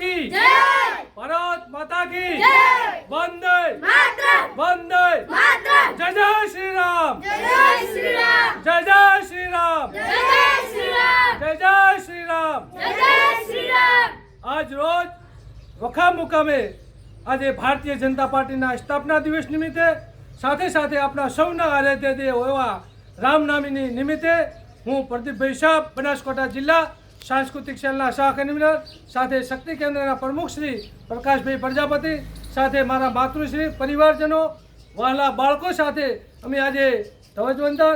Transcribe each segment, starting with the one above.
की जय भारत माता की जय वंदे मातरम वंदे मातरम जय जय श्री राम जय श्री राम जय जय श्री राम जय श्री राम जय जय श्री राम जय श्री राम। आज रोज वखा मुकामे आज भारतीय जनता पार्टी स्थापना दिवस निमित्ते साथे साथे अपना सौना आराध्य देव एवा रामनामी निमित्ते हूँ प्रदीपभाई शाह बनासकांठा जिला सांस्कृतिक सेलना सह कन्वीनर साथे शक्ति केन्द्रना प्रमुख श्री प्रकाशभाई प्रजापति साथे मारा मातृश्री परिवारजनों वहाला बाळको साथे अमे आजे ध्वजवंदन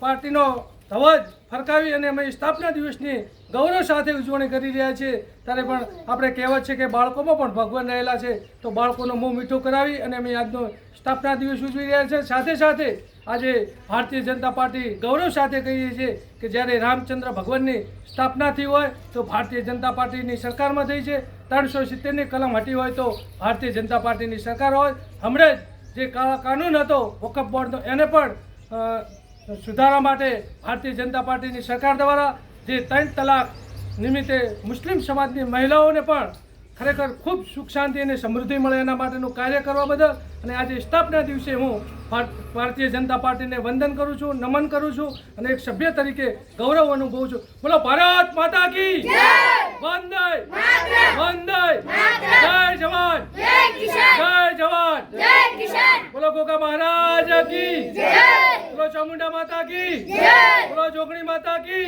पार्टीनो ध्वज फरकावी अने अमे स्थापना दिवसनी गौरव साथे उजवणी करी रह्या छीए। त्यारे पण आपणे कहेवत छे के बाळकोमां पण भगवान रहेला छे तो बाळकोनो मोह मीठो करावी अने अमे आजनो स्थापना दिवस उजवी रह्या छे। साथे साथे आज भारतीय जनता पार्टी गौरव साथे कहीए छे के ज्यारे रामचंद्र भगवाननी स्थापना थी होय तो भारतीय जनता पार्टीनी सरकारमां थई छे। 370 ની કલમ હટી હોય तो भारतीय जनता पार्टीनी सरकार होय। हमणे जे कानून हतो वक्फ बोर्डनो एने पण सुधारा माटे भारतीय जनता पार्टीनी सरकार द्वारा जे 3 तलाक निमित्ते मुस्लिम समाजनी महिलाओने पण खरेखर खूब सुख शांति और समृद्धि मळे एना माटेनुं कार्य करवा बदल अने आज स्थापना दिवसे हूँ भारतीय जनता पार्टी ने वंदन करूँ छूँ, नमन करूँ छूँ अने एक सभ्य तरीके गौरव अनुभवुं छूं। बोलो भारत माता की वंदे वंदे जय जवान जय जवान बोलो गोगा महाराज की बोलो चामुंडा माता की बोलो जोगणी माता की।